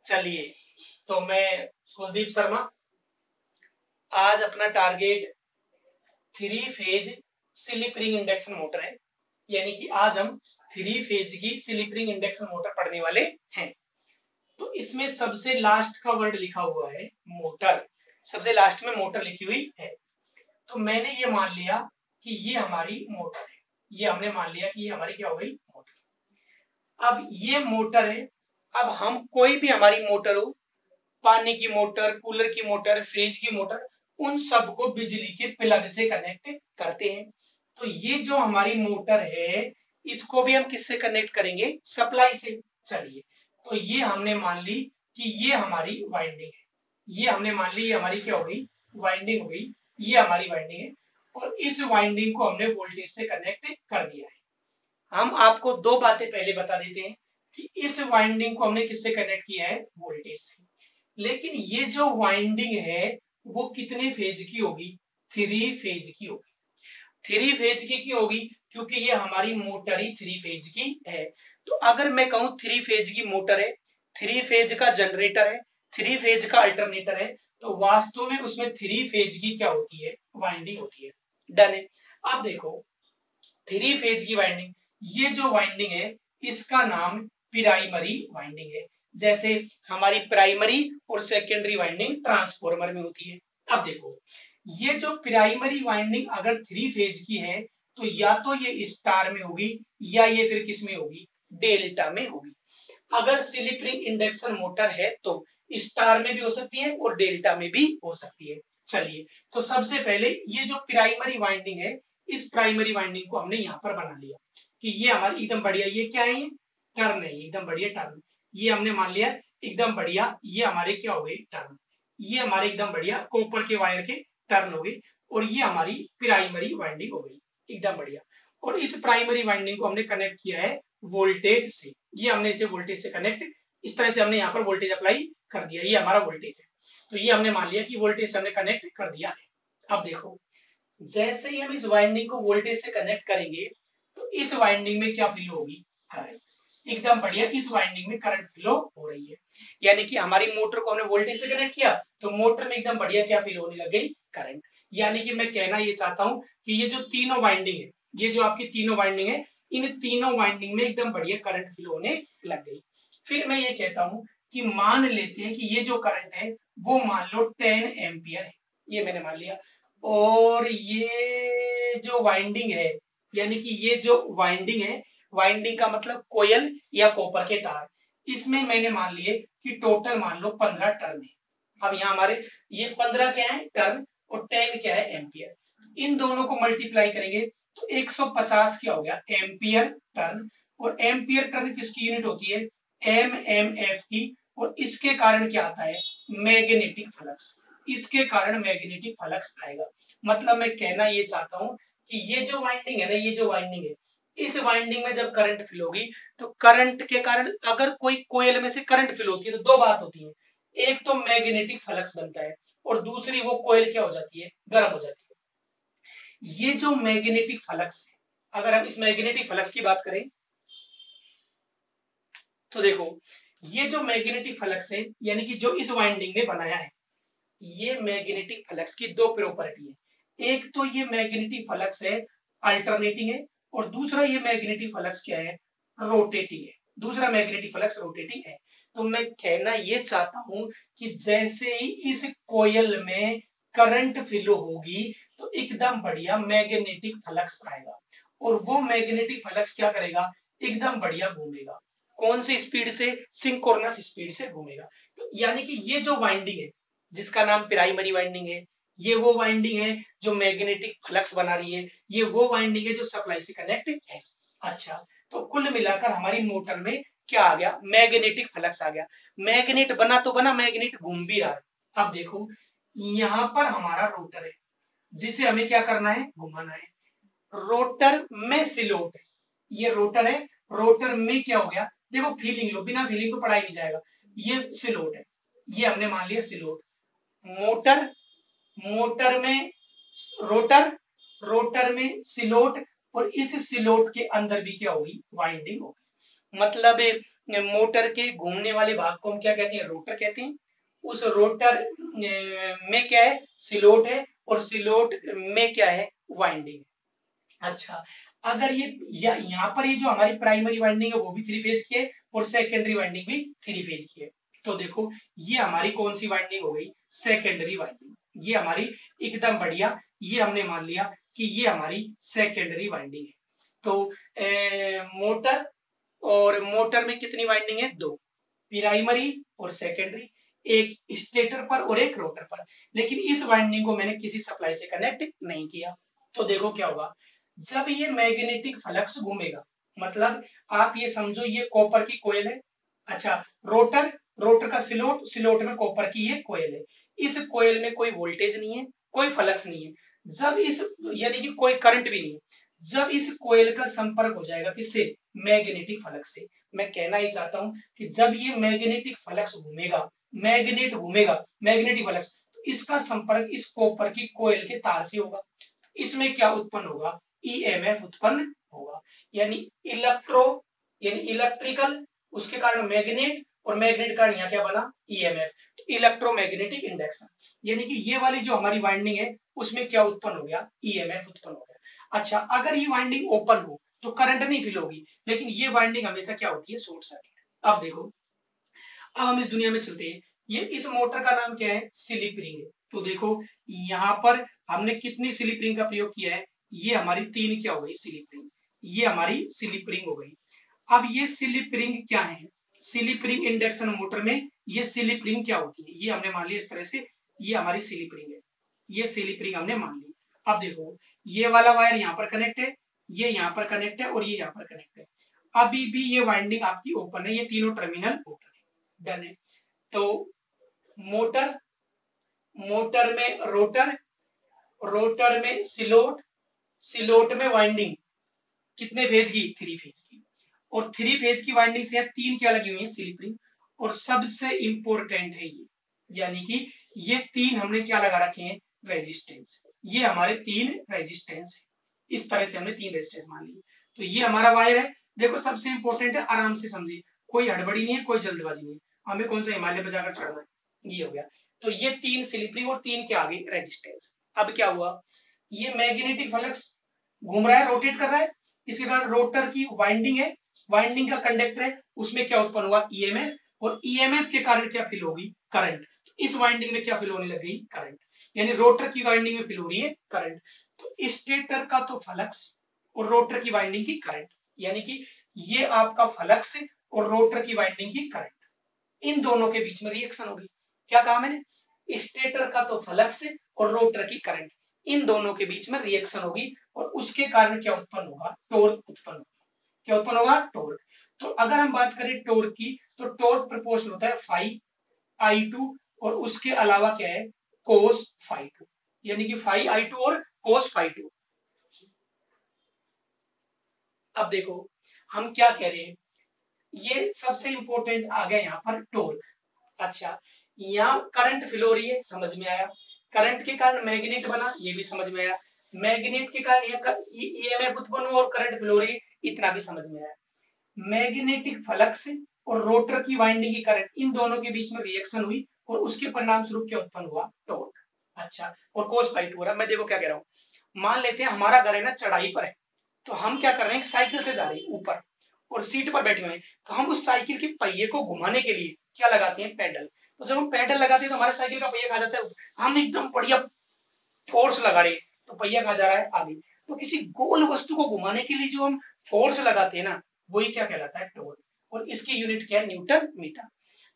चलिए, तो मैं कुलदीप शर्मा आज अपना target 3 phase slip ring induction motor है, यानी कि आज हम 3 फेज की स्लिप रिंग इंडक्शन मोटर पढ़ने वाले हैं। तो इसमें सबसे लास्ट का वर्ड लिखा हुआ है मोटर, सबसे लास्ट में मोटर लिखी हुई है। तो मैंने ये मान लिया कि ये हमारी मोटर है, ये हमने मान लिया कि ये हमारी क्या हो गई, मोटर। अब ये मोटर है, अब हम कोई भी हमारी मोटर हो, पानी की मोटर, कूलर की मोटर, फ्रिज की मोटर, उन सबको बिजली के प्लग से कनेक्ट करते हैं। तो ये जो हमारी मोटर है, इसको भी हम किससे कनेक्ट करेंगे, सप्लाई से। चलिए, तो ये हमने मान ली कि ये हमारी वाइंडिंग है, ये हमने मान ली ये हमारी क्या हो गई, वाइंडिंग हो गई, ये हमारी वाइंडिंग है। और इस वाइंडिंग को हमने वोल्टेज से कनेक्ट कर दिया है। हम आपको दो बातें पहले बता देते हैं कि इस वाइंडिंग को हमने किससे कनेक्ट किया है, वोल्टेज से। लेकिन ये जो वाइंडिंग है वो कितने फेज की होगी, 3 फेज की होगी। 3 फेज की होगी क्योंकि ये हमारी मोटर ही 3 फेज की है। तो अगर मैं कहूं 3 फेज की मोटर है, 3 फेज का जनरेटर है, 3 फेज का अल्टरनेटर है, तो वास्तव में उसमें 3 फेज की क्या होती है, वाइंडिंग होती है। डन है। अब देखो 3 फेज की वाइंडिंग, ये जो वाइंडिंग है इसका नाम प्राइमरी वाइंडिंग है। जैसे हमारी प्राइमरी और सेकेंडरी वाइंडिंग ट्रांसफार्मर में होती है। अब देखो ये जो प्राइमरी वाइंडिंग अगर 3 फेज की है तो या तो ये स्टार में होगी या ये फिर किस में होगी, डेल्टा में होगी। अगर स्लिप रिंग इंडक्शन मोटर है तो स्टार में भी हो सकती है और डेल्टा में भी हो सकती है। चलिए, तो सबसे पहले ये जो प्राइमरी वाइंडिंग है, इस प्राइमरी वाइंडिंग को हमने यहाँ पर बना लिया कि ये हमारी एकदम बढ़िया, ये क्या है, ये टर्न है, एकदम बढ़िया टर्न। ये हमने मान लिया एकदम बढ़िया, ये हमारे क्या हो गई, टर्न। ये हमारे एकदम बढ़िया कॉपर के वायर के टर्न हो गई और ये हमारी प्राइमरी वाइंडिंग हो गई, एकदम बढ़िया। और इस प्राइमरी वाइंडिंग को हमने कनेक्ट किया है वोल्टेज से। ये हमने इसे वोल्टेज से कनेक्ट, इस तरह से हमने यहाँ पर वोल्टेज अप्लाई कर दिया, ये हमारा वोल्टेज है। तो ये हमने मान लिया कि वोल्टेज से हमने कनेक्ट कर दिया है। अब देखो जैसे ही हम इस वाइंडिंग को वोल्टेज से कनेक्ट करेंगे तो इस वाइंडिंग में क्या फ्लो होगी, करंट। एकदम बढ़िया, इस वाइंडिंग में करंट फ्लो हो रही है। यानी कि हमारी मोटर को हमने वोल्टेज से कनेक्ट किया तो मोटर में एकदम बढ़िया क्या फ्लो होने लग गई, करंट। यानी कि मैं कहना ये चाहता हूं कि ये जो तीनों वाइंडिंग है, ये जो आपकी तीनों वाइंडिंग है, इन तीनों वाइंडिंग में एकदम बढ़िया करंट फ्लो होने लग गई। फिर मैं ये कहता हूं कि मान लेते हैं कि ये जो करंट है वो मान लो 10 एम्पियर है, ये मैंने मान लिया। और ये जो वाइंडिंग है, यानी कि ये जो वाइंडिंग है, वाइंडिंग का मतलब कोयल या कॉपर के तार, इसमें मैंने मान लिए कि टोटल मान लो 15 टर्न है। अब यहाँ हमारे ये 15 क्या है, टर्न, और 10 क्या है, एम्पियर। इन दोनों को मल्टीप्लाई करेंगे तो 150 क्या हो गया, एम्पियर टर्न। और एम्पियर टर्न किसकी यूनिट होती है, एमएमएफ की। और इसके कारण क्या आता है, मैग्नेटिक फ्लक्स। इसके कारण मैग्नेटिक फ्लक्स आएगा। मतलब मैं कहना ये चाहता हूं कि ये जो वाइंडिंग है ना, ये जो वाइंडिंग है, इस वाइंडिंग में जब करंट फ्लो होगी तो करंट के कारण अगर कोई कोयल में से करंट फ्लो होती है तो दो बात होती है, एक तो मैग्नेटिक फ्लक्स बनता है और दूसरी वो कोयल क्या हो जाती है, गर्म हो जाती है। ये जो मैग्नेटिक फ्लक्स है, अगर हम इस मैग्नेटिक फ्लक्स की बात करें तो देखो ये जो मैग्नेटिक फ्लक्स है, यानी कि जो इस वाइंडिंग ने बनाया है, ये मैग्नेटिक फ्लक्स की दो प्रॉपर्टी है। एक तो ये मैग्नेटिक फ्लक्स है अल्टरनेटिंग है, और दूसरा ये मैग्नेटिक फ्लक्स क्या है, रोटेटिंग है। दूसरा मैग्नेटिक फ्लक्स रोटेटिंग है। तो मैं कहना ये चाहता हूं कि जैसे ही इस कोयल में करंट फ्लो होगी तो एकदम बढ़िया मैग्नेटिक फ्लक्स आएगा, और वो मैग्नेटिक फ्लक्स क्या करेगा, एकदम बढ़िया घूमेगा। कौन सी स्पीड से, सिंक्रोनस स्पीड से घूमेगा। तो यानी कि ये जो वाइंडिंग है जिसका नाम प्राइमरी वाइंडिंग है, ये वो वाइंडिंग है जो मैग्नेटिक फ्लक्स बना रही है, ये वो वाइंडिंग है जो सप्लाई से कनेक्ट है। अच्छा, तो कुल मिलाकर हमारी मोटर में क्या आ गया, मैग्नेटिक फ्लक्स आ गया। मैग्नेट बना तो बना, मैग्नेट घूम भी रहा है। अब देखो यहाँ पर हमारा रोटर है जिसे हमें क्या करना है, घुमाना है। रोटर में स्लोट है, ये रोटर है, रोटर में क्या हो गया, देखो फीलिंग लो, बिना फीलिंग तो पढ़ाई नहीं जाएगा। ये स्लोट है, ये हमने मान लिया स्लोट। मोटर, मोटर में रोटर, रोटर में स्लोट, और इस स्लोट के अंदर भी क्या होगी, वाइंडिंग होगी। मतलब मोटर के घूमने वाले भाग को हम क्या कहते हैं, रोटर कहते हैं। उस रोटर में क्या है, सिलोट है, और सिलोट में क्या है, वाइंडिंग। अच्छा, अगर ये यहाँ पर ये जो हमारी प्राइमरी वाइंडिंग है वो भी 3 फेज की है, और सेकेंडरी वाइंडिंग भी 3 फेज की है। तो देखो ये हमारी कौन सी वाइंडिंग हो गई, सेकेंडरी वाइंडिंग। ये हमारी एकदम बढ़िया, ये हमने मान लिया कि ये हमारी सेकेंडरी वाइंडिंग है। तो मोटर, और मोटर में कितनी वाइंडिंग है, 2, प्राइमरी और सेकेंडरी, एक स्टेटर पर और एक रोटर पर। लेकिन इस वाइंडिंग को मैंने किसी सप्लाई से कनेक्ट नहीं किया। तो देखो क्या होगा, जब ये मैग्नेटिक फ्लक्स घूमेगा, मतलब आप ये समझो ये कॉपर की कोयल है। अच्छा, रोटर, रोटर का सिलोट, सिलोट में कॉपर की ये कोयल है। इस कोयल में कोई वोल्टेज नहीं है, कोई फ्लक्स नहीं है, जब इस, यानी कि कोई करंट भी नहीं है। जब इस कोयल का संपर्क हो जाएगा किससे, मैग्नेटिक फ्लक्स से। मैं कहना ही चाहता हूं कि जब ये मैग्नेटिक फ्लक्स घूमेगा, मैग्नेट घूमेगा, मैग्नेटिक फ्लक्स, तो इसका संपर्क इस कॉपर की कोयल के तार से होगा। इसमें क्या उत्पन्न होगा, ईएमएफ उत्पन्न होगा। यानी इलेक्ट्रो, यानी इलेक्ट्रिकल, उसके कारण मैग्नेट, और मैग्नेट कारण यहाँ क्या बना, ईएमएफ। तो इलेक्ट्रोमैग्नेटिक इंडक्शन, यानी कि ये वाली जो हमारी वाइंडिंग है उसमें क्या उत्पन्न हो गया, ईएमएफ उत्पन्न हो गया। अच्छा, अगर ये वाइंडिंग ओपन हो तो करंट नहीं फील होगी, लेकिन ये वाइंडिंग हमेशा क्या होती है, शॉर्ट सर्किट। अब देखो, अब हम इस दुनिया में चलते हैं। ये इस मोटर का नाम क्या है, स्लिप रिंग है। तो देखो यहाँ पर हमने कितनी स्लिप रिंग का प्रयोग किया है, ये हमारी 3 क्या हो गई, स्लिप रिंग। ये हमारी स्लिप रिंग हो गई। अब ये स्लिप रिंग क्या है, स्लिप रिंग इंडक्शन मोटर में ये स्लिप रिंग क्या होती है, ये हमने मान लिया इस तरह से, ये हमारी स्लिप रिंग है। ये स्लिप रिंग हमने मान ली। अब देखो ये वाला वायर यहाँ पर कनेक्ट है, ये यहाँ पर कनेक्ट है, और ये यहाँ पर कनेक्ट है। अभी भी ये वाइंडिंग आपकी ओपन है, ये तीनों टर्मिनल ओपन है, डन है। तो मोटर, मोटर में रोटर, रोटर में सिलोट, सिलोट में वाइंडिंग, कितने फेज की, 3 फेज की। और 3 फेज की वाइंडिंग से 3 क्या लगी हुई है, स्लिप रिंग। और सबसे इंपॉर्टेंट है ये, यानी कि ये 3 हमने क्या लगा रखे हैं, रेजिस्टेंस। ये हमारे 3 रेजिस्टेंस है। इस तरह से हमने 3 रेजिस्टेंस मान लिए। तो ये हमारा वायर है। देखो सबसे इंपॉर्टेंट है, आराम से समझिए, कोई हड़बड़ी नहीं है, कोई जल्दबाजी नहीं है। हमें कौन सा हिमालय बजाकर चढ़ना है, ये हो गया। तो ये 3 स्लिप रिंग और 3 के आगे रेजिस्टेंस। अब क्या हुआ, ये मैग्नेटिक फ्लक्स घूम रहा है, रोटेट कर रहा है, इसके कारण रोटर की वाइंडिंग है, वाइंडिंग का कंडक्टर है, उसमें क्या उत्पन्न हुआ, ईएमएफ, और ईएमएफ के कारण क्या फील होगी, करंट। तो इस वाइंडिंग में क्या फील होने लग गई, करंट, यानी रोटर की वाइंडिंग में फील हो रही है करंट। तो स्टेटर का तो फ्लक्स और रोटर की वाइंडिंग की करंट, यानी कि ये आपका फ्लक्स और रोटर की वाइंडिंग की करंट, इन दोनों के बीच में रिएक्शन होगी। क्या कहा मैंने, स्टेटर का तो फ्लक्स और रोटर की करंट, इन दोनों के बीच में रिएक्शन होगी, और उसके कारण क्या उत्पन्न होगा, टॉर्क उत्पन्न होगा। क्या उत्पन्न होगा, टॉर्क। तो अगर हम बात करें टॉर्क की, तो टॉर्क प्रोपोर्शनल होता है फाई I2, और उसके अलावा क्या है, कोस फाई 2, यानी कि फाई I2 और कोस फाई 2। अब देखो हम क्या कह रहे हैं, ये सबसे इंपॉर्टेंट आ गया यहाँ पर टॉर्क। अच्छा, यहाँ करंट फ्लो हो रही है, समझ में आया। करंट के कारण मैग्नेट बना, ये भी समझ में आया। मैग्नेट के कारण ईएमएफ उत्पन्न हुआ और करंट फ्लो हो रही है, इतना भी समझ में आया। मैग्नेटिक फ्लक्स और रोटर की वाइंडिंग की करंट, इन दोनों के बीच में रिएक्शन हुई, और उसके परिणाम स्वरूप क्या उत्पन्न हुआ, टॉर्क। अच्छा, और कोस फाई 2 हो रहा है। मैं देखो क्या कह रहा हूँ, मान लेते हैं हमारा घर है ना चढ़ाई पर है, तो हम क्या कर रहे हैं, साइकिल से जा रहे हैं ऊपर, और सीट पर बैठे हुए हैं। तो हम उस साइकिल के पहिए को घुमाने के लिए क्या लगाते हैं, पेडल। तो जब हम पेडल लगाते हैं तो हमारे साइकिल का पहिया कहाँ जाता है, हम एकदम बढ़िया फोर्स लगा रहे हैं, तो पहिया कहाँ जा रहा है, आगे। तो किसी गोल वस्तु को घुमाने के लिए जो हम फोर्स लगाते हैं ना, वही क्या कहलाता है, टॉर्क। और इसकी यूनिट क्या है, न्यूटन मीटर।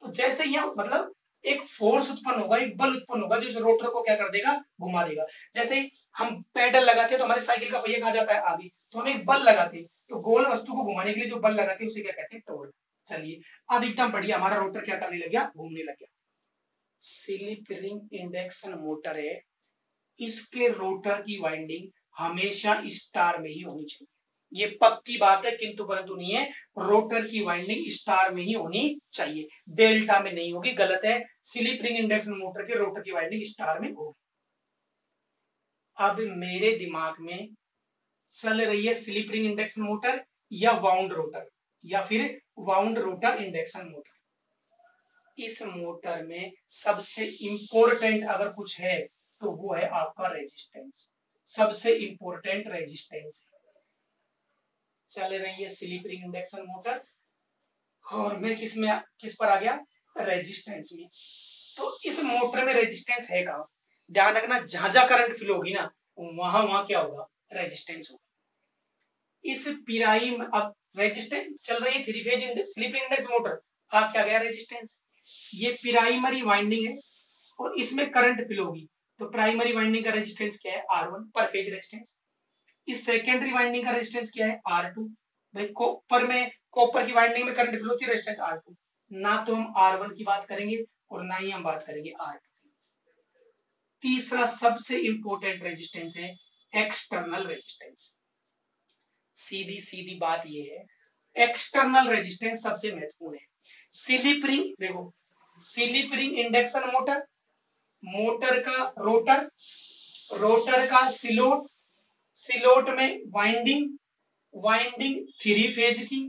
तो जैसे ही मतलब एक फोर्स उत्पन्न होगा, एक बल उत्पन्न होगा जो इस रोटर को क्या कर देगा, घुमा देगा। जैसे ही हम पेडल लगाते हैं तो हमारे साइकिल का पहिया कहाँ जाता है, आगे। तो हम एक बल लगाते हैं, तो गोल वस्तु को घुमाने के लिए जो बल लगाते हैं उसे क्या कहते हैं, टॉर्क। चलिए अब एकदम बढ़िया, हमारा रोटर क्या करने लग गया, घूमने लग गया। स्लिप रिंग इंडक्शन मोटर है, इसके रोटर की वाइंडिंग हमेशा स्टार में ही होनी चाहिए। ये पक्की बात है, किंतु परंतु नहीं है। रोटर की वाइंडिंग स्टार में ही होनी चाहिए, डेल्टा में नहीं होगी, गलत है। स्लिप रिंग इंडक्शन मोटर के रोटर की वाइंडिंग स्टार में होगी। अब मेरे दिमाग में चल रही है स्लिप रिंग इंडक्शन मोटर या वाउंड रोटर, या फिर वाउंड रोटर इंडक्शन मोटर। इस मोटर में सबसे इंपॉर्टेंट अगर कुछ है तो वो है आपका रेजिस्टेंस, सबसे इंपॉर्टेंट रेजिस्टेंस है। चल रही है स्लिप रिंग इंडक्शन मोटर और मैं किस पर आ गया, रेजिस्टेंस में। तो इस मोटर में रेजिस्टेंस है कहाँ, ध्यान रखना, जहां जहां करंट फ्लो होगी ना वहां वहां क्या होगा, रेजिस्टेंस होगा। इस पिराई में अब रेजिस्टेंस चल रही है three phase slip ring induction motor, आ क्या गया रेजिस्टेंस। ये प्राइमरी वाइंडिंग है और इसमें करंट फ्लो होगी, तो प्राइमरी वाइंडिंग का रेजिस्टेंस क्या है, R1 पर फेज रेजिस्टेंस। इस सेकेंडरी वाइंडिंग का रेजिस्टेंस क्या है, R2। भाई कॉपर की वाइंडिंग में करंट फ्लो होती है, रेजिस्टेंस R2। ना तो हम R1 की बात करेंगे और ना ही हम बात करेंगे R2। तीसरा सबसे इंपॉर्टेंट रेजिस्टेंस है एक्सटर्नल रेजिस्टेंस। सीधी सीधी बात ये है, एक्सटर्नल रेजिस्टेंस सबसे महत्वपूर्ण है। स्लिप रिंग देखो, slip ring induction motor, motor का रोटर, रोटर का सिलोट, सिलोट में वाइंडिंग, वाइंडिंग थ्री फेज की,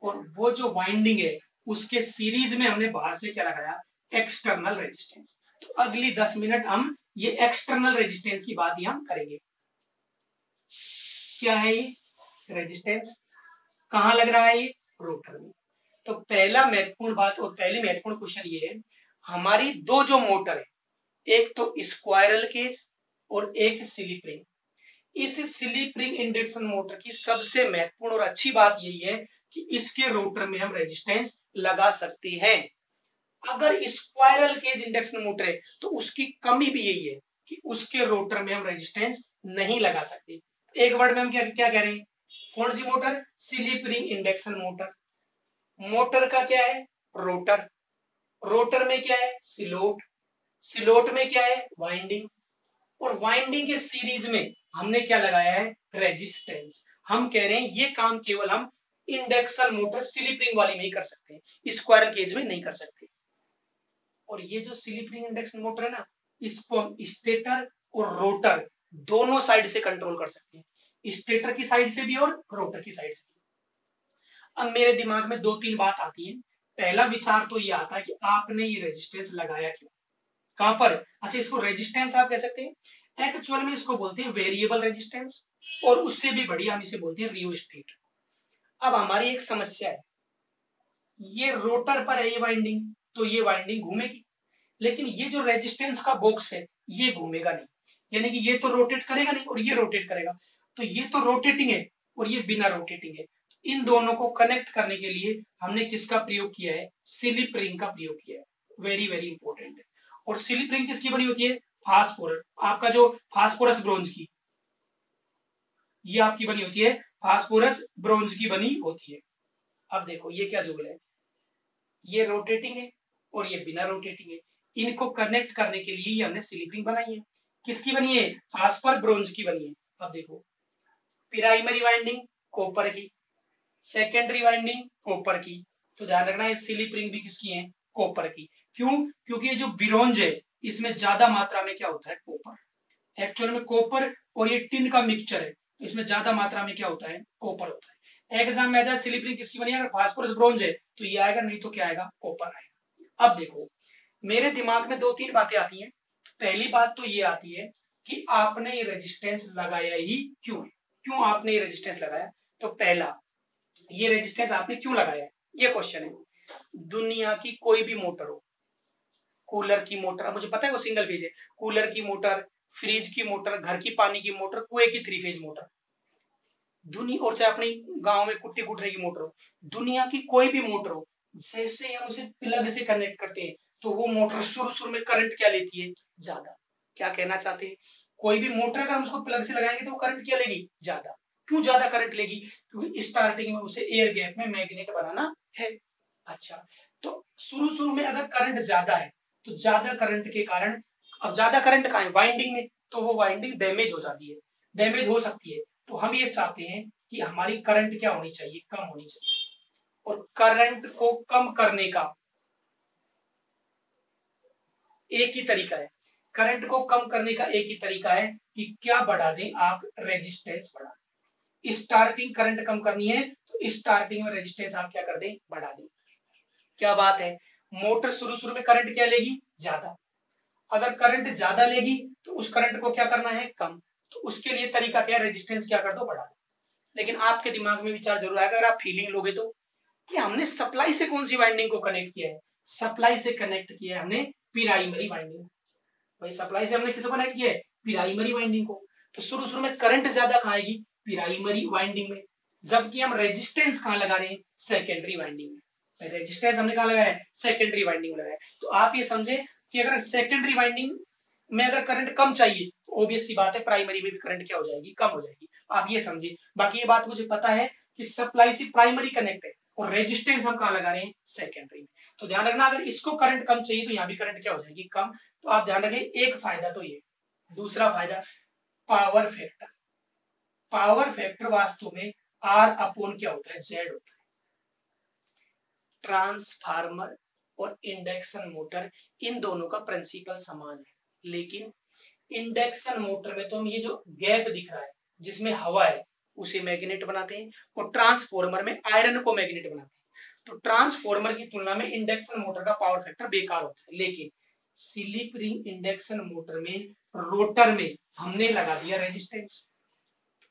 और वो जो वाइंडिंग है उसके सीरीज में हमने बाहर से क्या लगाया, एक्सटर्नल रेजिस्टेंस। तो अगली 10 मिनट हम ये एक्सटर्नल रेजिस्टेंस की बात ही हम करेंगे। क्या है ये रेजिस्टेंस, कहां लग रहा है ये, रोटर में। तो पहला महत्वपूर्ण बात और पहली महत्वपूर्ण क्वेश्चन ये है, हमारी दो जो मोटर है, एक तो स्क्वायरल केज और एक स्लिप रिंग। इस स्लिप रिंग इंडक्शन मोटर की सबसे महत्वपूर्ण और अच्छी बात यही है कि इसके रोटर में हम रेजिस्टेंस लगा सकते हैं। अगर स्क्वायरल केज इंडक्शन मोटर है तो उसकी कमी भी यही है कि उसके रोटर में हम रेजिस्टेंस नहीं लगा सकते। एक वर्ड में हम क्या क्या कह रहे हैं, कौन सी motor, slip ring induction motor. Motor का क्या है, रोटर, रोटर में क्या है, सिलोट, सिलोट में क्या है, वाइंडिंग, और वाइंडिंग के सीरीज में हमने क्या लगाया है, रेजिस्टेंस। हम कह रहे हैं ये काम केवल हम इंडक्शन मोटर स्लिप रिंग वाली में ही कर सकते हैं, स्क्वायरल केज में नहीं कर सकते। और ये जो स्लिप रिंग इंडक्शन मोटर है ना, इसको हम स्टेटर और रोटर दोनों साइड से कंट्रोल कर सकते हैं, स्टेटर की साइड से भी और रोटर की साइड से भी। अब मेरे दिमाग में दो तीन बात आती है। पहला विचार तो ये आता है कि आपने ये रेजिस्टेंस लगाया क्यों, कहां पर, अच्छा इसको रेजिस्टेंस आप कह सकते हैं, एक्चुअल में इसको बोलते हैं वेरिएबल रेजिस्टेंस, और उससे भी बढ़िया हम इसे बोलते हैं रियोस्टेट। अब हमारी एक समस्या है, ये रोटर पर है ये वाइंडिंग, तो ये वाइंडिंग घूमेगी, लेकिन ये जो रेजिस्टेंस का बॉक्स है ये घूमेगा नहीं, यानी कि ये तो रोटेट करेगा नहीं और ये रोटेट करेगा, तो ये तो रोटेटिंग है और ये बिना रोटेटिंग है। इन दोनों को कनेक्ट करने के लिए हमने किसका प्रयोग किया है, स्लिप रिंग का प्रयोग किया है, वेरी वेरी इंपॉर्टेंट है। और स्लिप रिंग किसकी बनी होती है, फास्फोरस, आपका जो फास्फोरस ब्रोंज की, ये आपकी बनी होती है, फास्फोरस ब्रोंज की बनी होती है। अब देखो ये क्या जुगल है, ये रोटेटिंग है और ये बिना रोटेटिंग है, इनको कनेक्ट करने के लिए ये हमने स्लिप रिंग बनाई है। किसकी बनी है, फास्फर ब्रोंज की बनी है। अब देखो, प्राइमरी वाइंडिंग कॉपर की, सेकेंडरी वाइंडिंग कॉपर की, तो ध्यान रखना ये स्लिप रिंग भी किसकी है, कॉपर की। क्यों, क्योंकि ये जो ब्रोंज है इसमें ज्यादा मात्रा में क्या होता है, कॉपर। एक्चुअल में कॉपर और ये टिन का मिक्सचर है, इसमें ज्यादा मात्रा में क्या होता है, कॉपर होता है। एग्जाम में आ जाए स्लिप रिंग किसकी बनी है, अगर फास्फोरस ब्रोंज है तो ये आएगा, नहीं तो क्या आएगा, कॉपर आएगा। अब देखो मेरे दिमाग में दो तीन बातें आती हैं। पहली बात तो ये आती है कि आपने ये रेजिस्टेंस लगाया ही क्यों है, क्यों आपने ये रेजिस्टेंस लगाया। तो पहला, ये रेजिस्टेंस आपने क्यों लगाया, ये क्वेश्चन है। दुनिया की कोई भी मोटर हो, कूलर की मोटर, मुझे पता है वो सिंगल फेज है, कूलर की मोटर, फ्रिज की मोटर, घर की पानी की मोटर, कुएं की थ्री फेज मोटर, दुनिया, और चाहे अपनी गांव में कुट्टी कुटने की मोटर हो, दुनिया की कोई भी मोटर हो, जैसे हम उसे प्लग से कनेक्ट करते हैं तो वो मोटर शुरू में करंट क्या लेती है, ज्यादा। क्या कहना चाहते हैं, कोई भी मोटर अगर हम उसको प्लग से लगाएंगे तो वो करंट क्या लेगी, ज्यादा। क्यों ज्यादा करंट लेगी, क्योंकि स्टार्टिंग में उसे एयर गैप में मैग्नेट बनाना है। अच्छा, तो शुरू में अगर करंट ज्यादा है तो ज्यादा करंट के कारण, अब ज्यादा करंट कहाँ है, वाइंडिंग में, तो वो वाइंडिंग डैमेज हो जाती है, डैमेज हो सकती है। तो हम ये चाहते हैं कि हमारी करंट क्या होनी चाहिए, कम होनी चाहिए। और करंट को कम करने का एक ही तरीका है, करंट को कम करने का एक ही तरीका है कि क्या बढ़ा दें आप, रेजिस्टेंस बढ़ा। स्टार्टिंग करंट कम करनी है तो स्टार्टिंग में रेजिस्टेंस आप क्या कर दें, बढ़ा दें। क्या बात है, मोटर शुरू में करंट क्या लेगी, ज्यादा। अगर करंट ज्यादा लेगी तो उस करंट को क्या करना है, कम। तो उसके लिए तरीका क्या है, रेजिस्टेंस क्या कर दो, बढ़ा दो। लेकिन आपके दिमाग में विचार जरूर आएगा, अगर आप फीलिंग लोगे तो, कि हमने सप्लाई से कौन सी वाइंडिंग को कनेक्ट किया है, सप्लाई से कनेक्ट किया है हमने प्राइमरी वाइंडिंग। भाई सप्लाई से हमने किसको कनेक्ट किया है, प्राइमरी वाइंडिंग को। तो शुरू में करंट ज्यादा कहाँ आएगी, प्राइमरी वाइंडिंग में, जबकि हम रेजिस्टेंस कहाँ लगा रहे हैं, सेकेंडरी वाइंडिंग में। रेजिस्टेंस हमने कहाँ लगाया है, सेकेंडरी वाइंडिंग में लगाया है। तो आप ये समझे कि अगर सेकेंडरी वाइंडिंग में अगर करंट कम चाहिए तो ऑब्वियस सी बात है प्राइमरी में भी करंट क्या हो जाएगी, कम हो जाएगी। आप ये समझिए। बाकी ये बात मुझे पता है कि सप्लाई से प्राइमरी कनेक्ट है और रेजिस्टेंस हम कहाँ लगा रहे हैं, सेकेंडरी में। तो ध्यान रखना, अगर इसको करंट कम चाहिए तो यहाँ भी करंट क्या हो जाएगी, कम। तो आप ध्यान रखें, एक फायदा तो ये। दूसरा फायदा, पावर फैक्टर। पावर फैक्टर वास्तव में आर अपॉन क्या होता है, जेड होता है। ट्रांसफार्मर और इंडक्शन मोटर, इन दोनों का प्रिंसिपल समान है, लेकिन इंडक्शन मोटर में तो हम ये जो गैप दिख रहा है जिसमें हवा है उसे मैग्नेट बनाते हैं, और ट्रांसफार्मर में आयरन को मैग्नेट बनाते हैं। तो ट्रांसफार्मर की तुलना में इंडक्शन मोटर का पावर फैक्टर बेकार होता है। लेकिन स्लिप रिंग इंडक्शन मोटर में रोटर में हमने लगा दिया रेजिस्टेंस।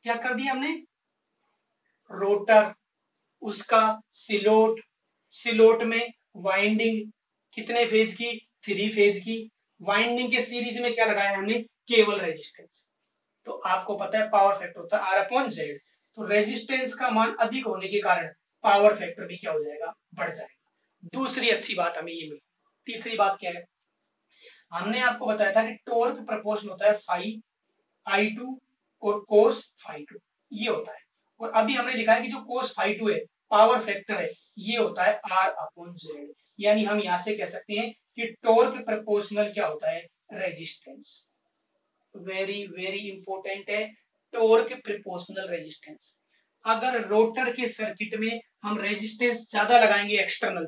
क्या कर दिया हमने, रोटर, उसका सिलोट, सिलोट में वाइंडिंग कितने फेज की, 3 फेज की। वाइंडिंग के सीरीज में क्या लगाया हमने, केवल रेजिस्टेंस। तो आपको पता है पावर फैक्टर होता है आर अपॉन जेड। तो रेजिस्टेंस का मान अधिक होने के कारण पावर फैक्टर भी क्या हो जाएगा, बढ़ जाएगा। दूसरी अच्छी बात हमें ये मिली। तीसरी बात क्या है, हमने आपको बताया था कि टॉर्क प्रोपोर्शन होता है फाई I2 और कोस फाई 2, ये होता है। और अभी हमने लिखा है कि जो कोस फाई 2 है, पावर फैक्टर है, ये होता है आर अपॉन जेड। यानी हम यहां से कह सकते हैं कि टॉर्क प्रोपोर्शनल क्या होता है, रेजिस्टेंस। वेरी वेरी इंपॉर्टेंट है, टॉर्क प्रोपोर्शनल रेजिस्टेंस। अगर रोटर के सर्किट में हम रेजिस्टेंस ज्यादा लगाएंगे एक्सटर्नल,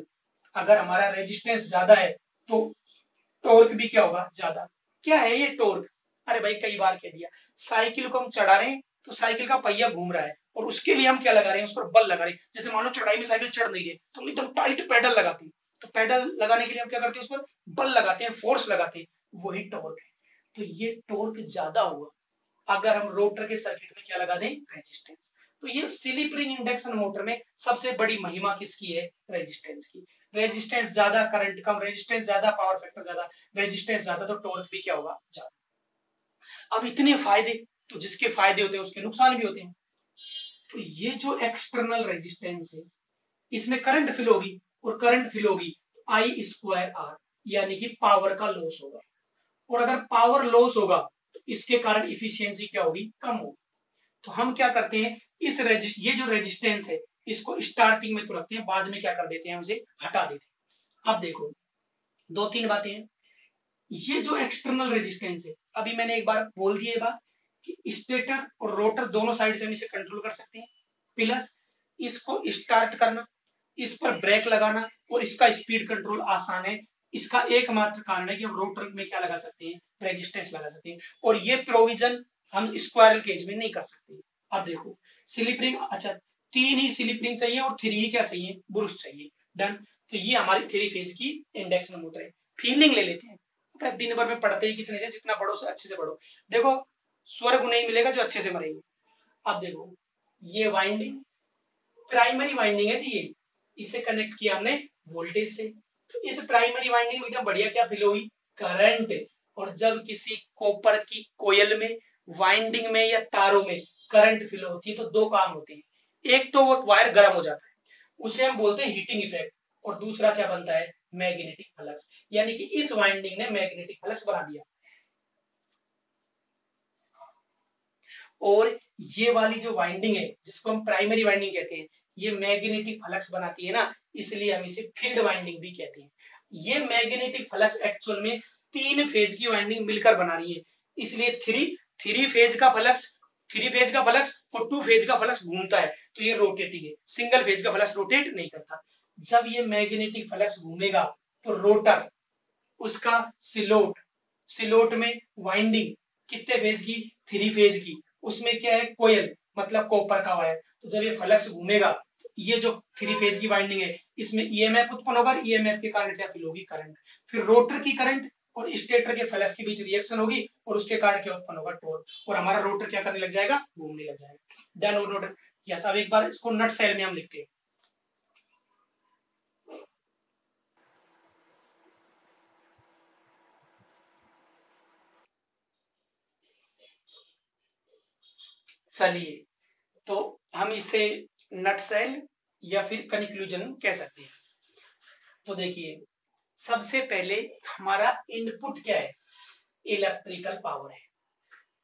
अगर हमारा रेजिस्टेंस ज्यादा है तो टॉर्क भी क्या होगा, ज्यादा। क्या है ये टॉर्क, अरे भाई कई बार कह दिया, साइकिल को हम चढ़ा रहे हैं तो साइकिल का पहिया घूम रहा है और उसके लिए हम क्या लगा रहे हैं, उस पर बल लगा रहे हैं। जैसे मान लो चढ़ाई में साइकिल चढ़ नहीं रही तो हम एकदम टाइट पेडल लगाते हैं, तो पेडल लगाने के लिए हम क्या करते हैं, उस पर बल लगाते हैं, फोर्स लगाते हैं, वही टॉर्क है। तो ये टॉर्क ज्यादा हुआ अगर हम रोटर के सर्किट में क्या लगा दें, रेजिस्टेंस। तो ये स्लिप रिंग इंडक्शन मोटर में सबसे बड़ी महिमा किसकी है, रेजिस्टेंस की। रेजिस्टेंस ज्यादा, करंट कम, रेजिस्टेंस ज्यादा, पावर फैक्टर ज्यादा, रेजिस्टेंस ज्यादा तो टॉर्क भी क्या होगा, ज्यादा। अब इतने फायदे, तो जिसके फायदे होते हैं उसके नुकसान भी होते हैं। तो ये जो एक्सटर्नल रेजिस्टेंस है, इसमें करंट फिल होगी, और करंट फिल होगी आई स्क्वायर आर, यानी कि पावर का लॉस होगा। और अगर पावर लॉस होगा तो इसके कारण इफिशियंसी क्या होगी, कम होगी। तो हम क्या करते हैं, ये जो रेजिस्टेंस है इसको स्टार्टिंग में तो रखते हैं, बाद में क्या कर देते हैं, हम इसे हटा देते हैं। अब देखो, 2-3 बातें हैं। ये जो एक्सटर्नल रेजिस्टेंस है, अभी मैंने एक बार बोल दिया बात कि स्टेटर और रोटर दोनों साइड से हम इसे कंट्रोल कर सकते हैं। प्लस इसको स्टार्ट करना, इस पर ब्रेक लगाना और इसका स्पीड कंट्रोल आसान है। इसका एकमात्र कारण है कि हम रोटर में क्या लगा सकते हैं, रेजिस्टेंस लगा सकते हैं। और ये प्रोविजन हम स्क्वायरल केज में नहीं कर सकते। अब देखो, स्लिप रिंग, अच्छा 3 ही स्लिप रिंग चाहिए और 3 ही क्या चाहिए, ब्रुश चाहिए। डन। तो ये हमारी 3 फेज की इंडक्शन मोटर है। फीलिंग ले लेते हैं, दिन भर में पढ़ते ही कितने से, जितना पढ़ो अच्छे से पढ़ो। देखो, स्वर्ग नहीं मिलेगा जो अच्छे से मरेंगे। अब देखो, ये वाइंडिंग प्राइमरी वाइंडिंग है जी, ये इसे कनेक्ट किया हमने वोल्टेज से। तो इस प्राइमरी वाइंडिंग में एकदम बढ़िया क्या फिल होगी, करंट। और जब किसी कॉपर की कोयल में, वाइंडिंग में या तारों में करंट फिल होती है तो 2 काम होते हैं। एक तो वो वायर गर्म हो जाता है, उसे हम बोलते हैं हीटिंग इफेक्ट। और दूसरा क्या बनता है, मैग्नेटिक फ्लक्स। यानी कि इस वाइंडिंग ने मैग्नेटिक फ्लक्स बना दिया। और ये वाली जो वाइंडिंग है जिसको हम प्राइमरी वाइंडिंग कहते हैं, ये मैग्नेटिक फ्लक्स बनाती है ना, इसलिए हम इसे फील्ड वाइंडिंग भी कहते हैं। ये मैग्नेटिक फ्लक्स एक्चुअल में 3 फेज की वाइंडिंग मिलकर बना रही है, इसलिए थ्री फेज का फ्लक्स, 3 फेज का फ्लक्स और 2 फेज का फ्लक्स घूमता है, तो ये रोटेटिंग है। सिंगल फेज का फ्लक्स रोटेट नहीं करता। जब ये मैग्नेटिक फ्लक्स घूमेगा तो रोटर, उसका सिलोट, सिलोट में वाइंडिंग कितने फेज की, 3 फेज की, उसमें क्या है, कोयल मतलब कॉपर का वायर। तो जब ये फ्लक्स घूमेगा तो ये जो 3 फेज की वाइंडिंग है इसमें ईएमएफ उत्पन्न होगा, ईएमएफ के कारण क्या फील होगी, करंट। फिर रोटर की करंट और स्टेटर के फ्लक्स के बीच रिएक्शन होगी और उसके कारण क्या उत्पन्न होगा, टॉर्क, और हमारा रोटर क्या करने लग जाएगा, घूमने लग जाएगा। डन और रोटर। यस, अब एक बार इसको नट सेल में हम लिखते हैं। चलिए, तो हम इसे नट सेल या फिर कंक्लूजन कह सकते हैं। तो देखिए, सबसे पहले हमारा इनपुट क्या है, इलेक्ट्रिकल पावर है।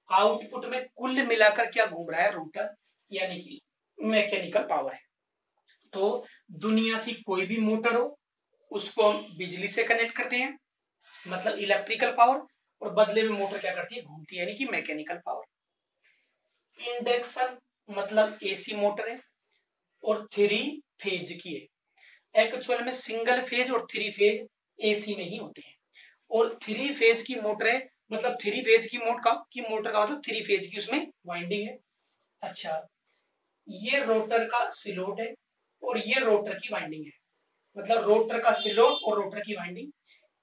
आउटपुट में कुल मिलाकर क्या घूम रहा है, रोटर, यानी कि मैकेनिकल पावर है। तो दुनिया की कोई भी मोटर हो उसको हम बिजली से कनेक्ट करते हैं, मतलब इलेक्ट्रिकल पावर, और बदले में मोटर क्या करती है, घूमती है, यानी कि मैकेनिकल पावर। इंडक्शन मतलब एसी मोटर है और 3 फेज की है। एक्चुअल में सिंगल फेज और 3 फेज एसी में ही होते हैं, और 3 फेज की मोटर है, मतलब 3 फेज की मोटर का मतलब 3 फेज की उसमें वाइंडिंग है। अच्छा, ये रोटर का स्लॉट है और ये रोटर की वाइंडिंग है, मतलब रोटर का स्लॉट और रोटर की वाइंडिंग,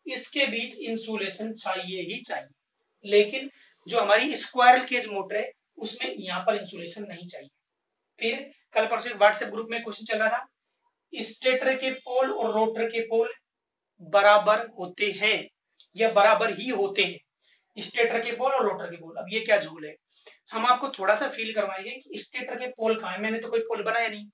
इसके बीच इंसुलेशन चाहिए ही चाहिए। लेकिन जो हमारी स्क्वायरल केज मोटर है उसमें यहाँ पर इंसुलेशन नहीं चाहिए। फिर कल परसों एक व्हाट्सएप ग्रुप में क्वेश्चन चल रहा था, स्टेटर के पोल और रोटर के पोल बराबर होते हैं या बराबर ही होते हैं, स्टेटर के पोल और रोटर के पोल। अब ये क्या झूल है, हम आपको थोड़ा सा फील करवाएंगे कि स्टेटर के पोल कहाँ है। मैंने तो कोई पोल बनाया नहीं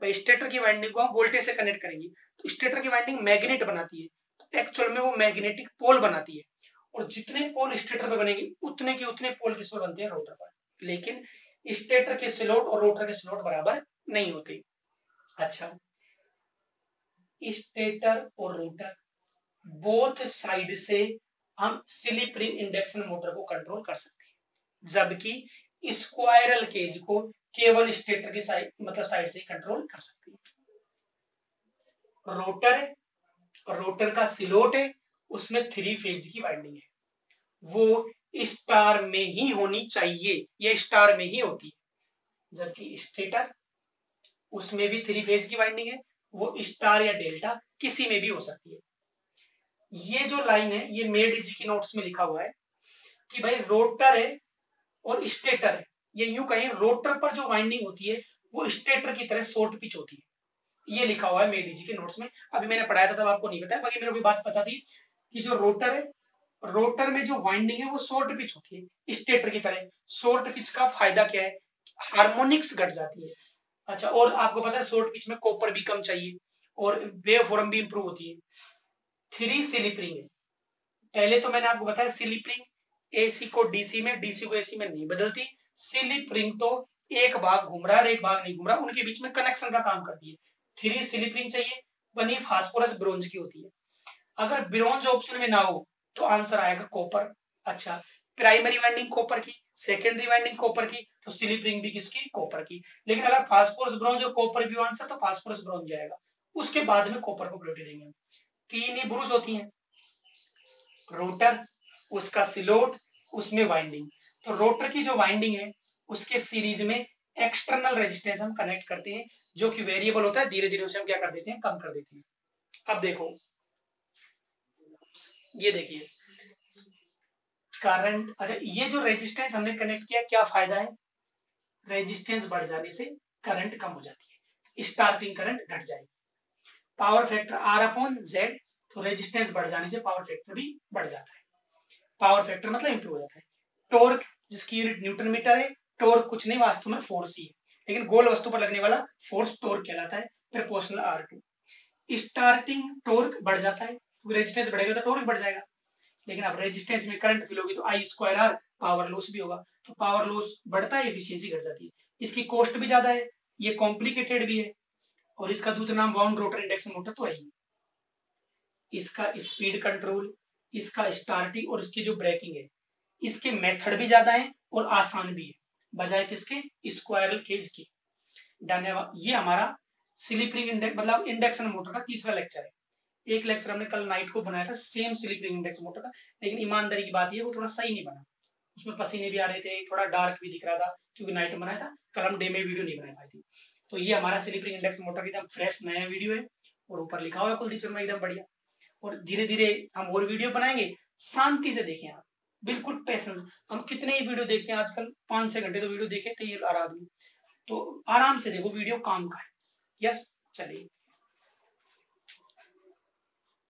भाई, स्टेटर की वाइंडिंग को हम वोल्टेज से कनेक्ट करेंगे, तो स्टेटर की वाइंडिंग मैग्नेट बनाती है, तो एक्चुअल में वो मैग्नेटिक पोल बनाती है, और जितने पोल स्टेटर पे बनेंगे उतने के उतने पोल किस पर बनते हैं, रोटर पर। लेकिन स्टेटर के स्लॉट और रोटर के स्लॉट बराबर नहीं होते। अच्छा, स्टेटर और रोटर बोथ साइड से हम स्लिप रिंग इंडक्शन मोटर को कंट्रोल कर सकते हैं, जबकि स्क्वायरल केज को केवल स्टेटर की साइड, मतलब साइड से कंट्रोल कर सकते हैं। रोटर का स्लॉट है, उसमें 3 फेज की वाइंडिंग है, वो स्टार में ही होनी चाहिए, ये स्टार में ही होती है। जबकि स्टेटर, उसमें भी 3 फेज की वाइंडिंग है, वो स्टार या डेल्टा किसी में भी हो सकती है। ये जो लाइन है ये मेड जी की नोट्स में लिखा हुआ है कि भाई रोटर है और स्टेटर है, ये यूं कहें रोटर पर जो वाइंडिंग होती है वो स्टेटर की तरह शॉर्ट पिच होती है, ये लिखा हुआ है मेड जी के नोट्स में। अभी मैंने पढ़ाया था तब आपको नहीं बताया, बाकी मेरे को बात पता थी कि जो रोटर है, रोटर में जो वाइंडिंग है वो शॉर्ट पिच होती है स्टेटर की तरह। शॉर्ट पिच का फायदा क्या है, हार्मोनिक्स घट जाती है। अच्छा, और आपको पता है शॉर्ट पिच में कॉपर भी कम चाहिए और वेव फॉर्म भी इंप्रूव होती है। 3 स्लिप रिंग है, पहले तो मैंने आपको बताया स्लिप रिंग एसी को डीसी में, डीसी को एसी में नहीं बदलती। स्लिप रिंग तो एक भाग घूम रहा है और एक भाग नहीं घूम रहा, उनके बीच में कनेक्शन का काम करती है। 3 स्लिप रिंग चाहिए, बनी फास्फोरस ब्रोंज की होती है। अगर ब्रोंज ऑप्शन में ना हो तो आंसर आएगा कॉपर। अच्छा, प्राइमरी वाइंडिंग कॉपर की, सेकेंडरी वाइंडिंग कॉपर की, तो स्लिप रिंग भी किसकी, कॉपर की। लेकिन अगर फास्फोरस ब्रोंज और कॉपर भी हो आंसर, तो फास्फोरस ब्रोंज जाएगा, उसके बाद में कॉपर को प्रायोरिटी देंगे। 3 ही ब्रूस होती हैं, रोटर, उसका स्लॉट, उसमें वाइंडिंग। तो रोटर की जो वाइंडिंग है उसके सीरीज में एक्सटर्नल रेजिस्टेंस हम कनेक्ट करते हैं, जो कि वेरिएबल होता है, धीरे धीरे उसे हम क्या कर देते हैं, कम कर देते हैं। अब देखो, ये देखिए करंट। अच्छा, ये जो रेजिस्टेंस हमने कनेक्ट किया, क्या फायदा है, रेजिस्टेंस बढ़ जाने से करंट कम हो जाती है, स्टार्टिंग करंट घट जाएगी। Power factor R upon Z, तो रेजिस्टेंस बढ़ जाने से पावर फैक्टर भी बढ़ जाता है। पावर फैक्टर मतलब इंप्रूव हो जाता है। टॉर्क, जिसकी यूनिट न्यूटन मीटर है, टॉर्क कुछ नहीं वास्तव में फोर्स ही है, लेकिन गोल वस्तु पर लगने वाला फोर्स टॉर्क कहलाता है, प्रोपोर्शनल R2। स्टार्टिंग टॉर्क बढ़ जाता है, रेजिस्टेंस बढ़ेगा तो टॉर्क बढ़ जाएगा, लेकिन अब रेजिस्टेंस में करंट फील होगी तो आई स्क्वायर आर, पावर लॉस भी होगा, तो पावर लॉस बढ़ता है, एफिशिएंसी घट जाती है। इसकी कॉस्ट भी ज्यादा है, ये कॉम्प्लिकेटेड भी है, और इसका दूसरा नाम वाउंड रोटर इंडक्शन मोटर तो है ही। इसका स्पीड कंट्रोल, इसका स्टार्टिंग और इसकी जो ब्रेकिंग है, इसके मेथड भी ज्यादा है और आसान भी है, बजाय किसके, स्क्वायरल केज के। धन्यवाद। ये हमारा स्लिप रिंग इंडेक्स मतलब इंडक्शन मोटर का तीसरा लेक्चर है। एक लेक्चर हमने कल नाइट को बनाया था same slip ring index motor का, लेकिन ईमानदारी की बात ये वो थोड़ा सही नहीं बना, उसमें पसीने भी आ रहे थे, थोड़ा डार्क भी दिख रहा था, क्योंकि नाइट में बनाया था, कल हम डे में वीडियो नहीं बना पाई थी। तो ये हमारा स्लिप रिंग इंडेक्स मोटर एकदम फ्रेश नया वीडियो है और ऊपर लिखा हुआ है कुलदीप शर्मा एकदम बढ़िया। और धीरे धीरे हम और वीडियो बनाएंगे, शांति से देखें आप, बिल्कुल पेशेंस। हम कितने ही वीडियो देखते हैं आजकल, 5-6 घंटे तो वीडियो देखे थे ये आदमी, तो आराम से देखो वीडियो काम का है। यस, चलिए